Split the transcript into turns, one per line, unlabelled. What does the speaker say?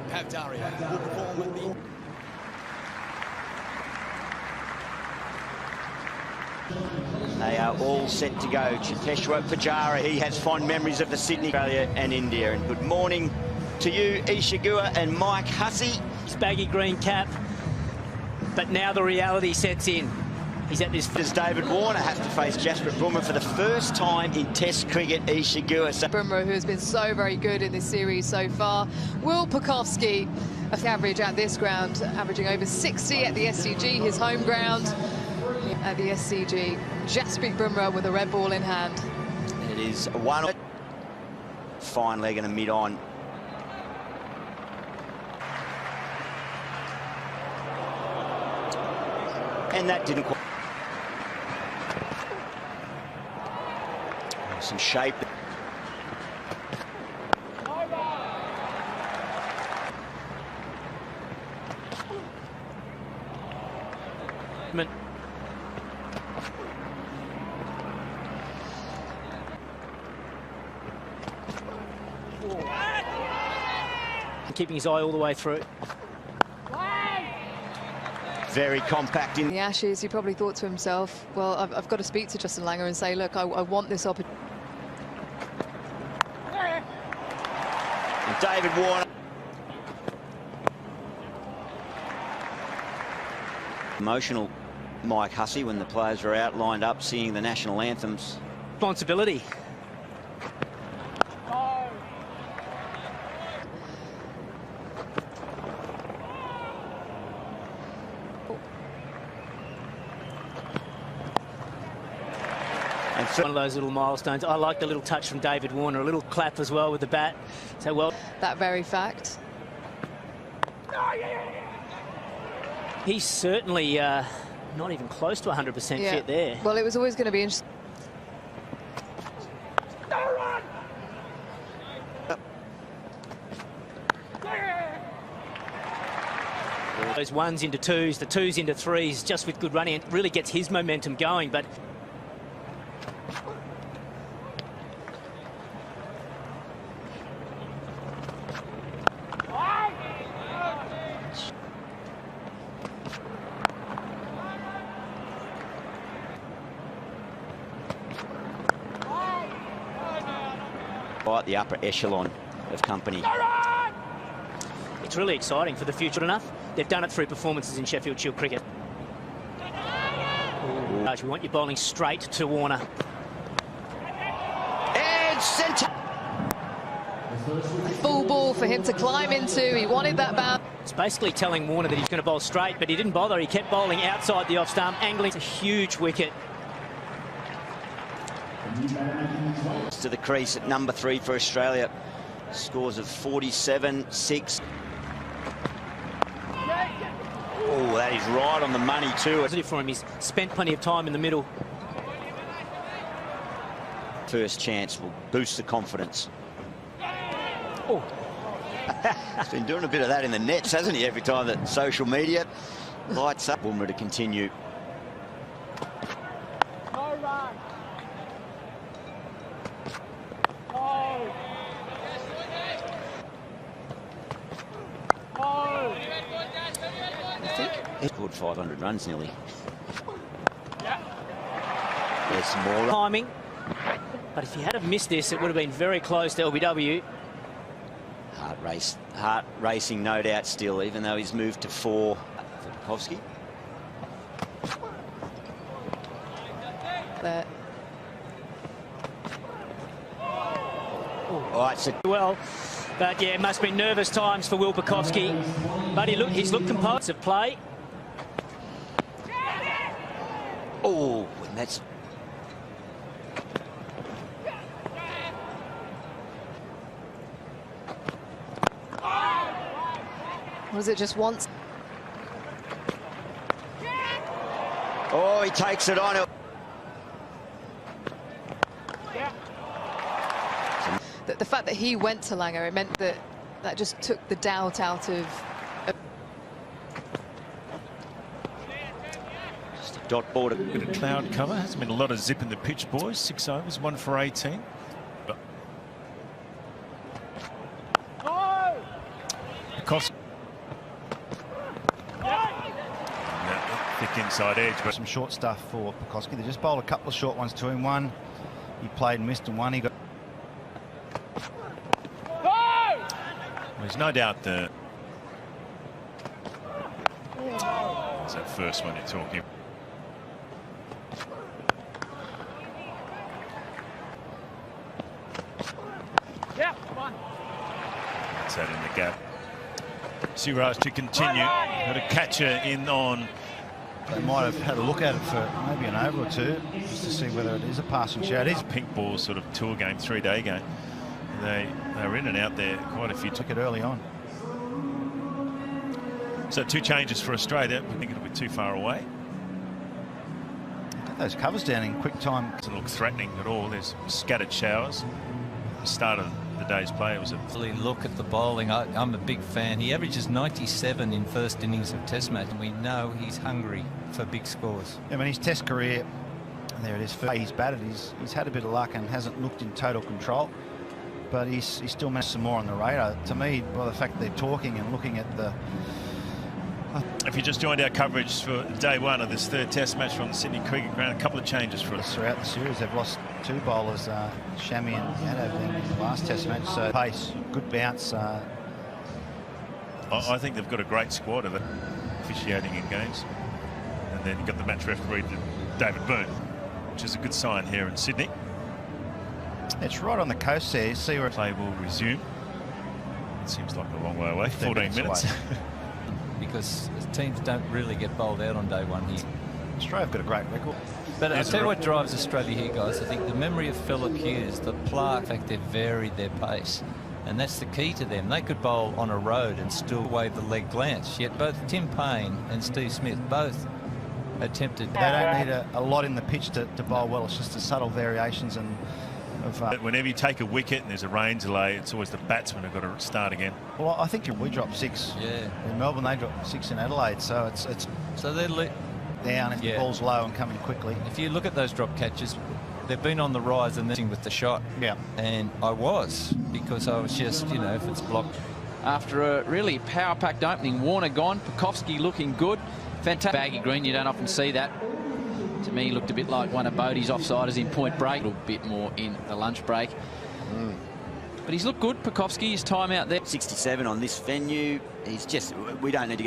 Pavdaria will perform the...
They are all set to go. Cheteshwar Pujara, he has fond memories of the Sydney, Australia and India. And good morning to you, Isa Guha and Mike Hussey.
His baggy green cap, but now the reality sets in. He's at this...
Does David Warner have to face Jasprit Bumrah for the first time in Test cricket, Isa Guha?
Bumrah, who has been so very good in this series so far. Will Pucovski, average at this ground, averaging over 60 at the SCG, his home ground. At the SCG, Jasprit Bumrah with a red ball in hand.
It is one fine leg and a mid-on. And that didn't quite... Some shape.
Keeping his eye all the way through.
Very compact in
the Ashes. He probably thought to himself, well, I've got to speak to Justin Langer and say, look, I want this opportunity.
And David Warner. Emotional Mike Hussey when the players were out lined up singing the national anthems.
Responsibility. One of those little milestones. I like the little touch from David Warner, a little clap as well with the bat. So well,
that very fact.
He's certainly not even close to 100% fit there.
Well, it was always going to be interesting.
Those ones into twos, the twos into threes, just with good running, it really gets his momentum going. But
right, the upper echelon of company.
It's really exciting for the future enough. They've done it through performances in Sheffield Shield cricket. Ooh. We want you bowling straight to Warner.
And centre.
A full ball for him to climb into. He wanted that bounce.
It's basically telling Warner that he's going to bowl straight, but he didn't bother. He kept bowling outside the off stump, angling. It's a huge wicket.
To the crease at number 3 for Australia. Scores of 47-6. Oh, that is right on the money too.
Positive for him. He's spent plenty of time in the middle.
First chance will boost the confidence.
Oh.
He's been doing a bit of that in the nets, hasn't he? Every time that social media lights up. Bumrah to continue. He scored 500 runs nearly. There's some more
timing. But if he had have missed this, it would have been very close to LBW.
Heart racing, no doubt, still, even though he's moved to 4 for Pucovski. All right, so
well, but yeah, it must be nervous times for Will Pucovski. But he's looked composed of play.
Oh, and that's...
Was it just once?
Oh, he takes it on.
The fact that he went to Langer, it meant that just took the doubt out of...
Just a dot board.
Bit of cloud cover. Hasn't been a lot of zip in the pitch, boys. 6 overs, 1 for 18. But Pekowski. Thick inside edge, but
Some short stuff for Pekowski. They just bowled a couple of short ones to him. One he played and missed, and one he got.
there's no doubt that it's that first one you're talking.
Yeah, come on.
It's that in the gap. Siraj to continue. Got a catcher in on.
They might have had a look at it for maybe an over or two, just to see whether it is a passing shout. It is.
Pink ball sort of tour game, 3-day game. They were in and out there quite a few.
Took it early on.
So 2 changes for Australia. I think it'll be too far away.
Got those covers down in quick time.
Doesn't look threatening at all. There's scattered showers. The start of the day's play was a
Look at the bowling. I'm a big fan. He averages 97 in first innings of Test match, and we know he's hungry for big scores.
I mean, his Test career, there it is. He's batted. He's had a bit of luck and hasn't looked in total control, but he's still managed some more on the radar. To me, by the fact that they're talking and looking at the.
If you just joined our coverage for day 1 of this 3rd Test match from the Sydney Cricket Ground, a couple of changes for us.
Throughout the series, they've lost 2 bowlers, Shami and Yadav, in the last Test match. So pace, good bounce.
I think they've got a great squad of officiating in games. And then you've got the match referee, David Byrne, which is a good sign here in Sydney.
It's right on the coast there. You see where
Play will resume. It seems like a long way away, 14 minutes.
Because teams don't really get bowled out on day 1 here.
Australia have got a great record.
But I'll tell you what drives Australia here, guys. I think the memory of Phillip Hughes, the play, in fact, they've varied their pace. And that's the key to them. They could bowl on a road and still wave the leg glance. Yet both Tim Payne and Steve Smith both attempted.
They don't need a lot in the pitch to bowl well. It's just the subtle variations and of.
Whenever you take a wicket and there's a rain delay, it's always the batsmen who've got to start again.
Well, I think we dropped 6 in Melbourne. They dropped 6 in Adelaide. So it's
So they're
down if the ball's low and coming quickly.
If you look at those drop catches, they've been on the rise and then with the shot.
Yeah.
And I was, because I was just, you know, if it's blocked.
After a really power-packed opening, Warner gone, Pekowski looking good. Fantastic. Baggy green, you don't often see that. To me, looked a bit like one of Bodie's offsiders in point break. A little bit more in the lunch break. But he's looked good, Pekowski, his time out there.
67 on this venue. We don't need to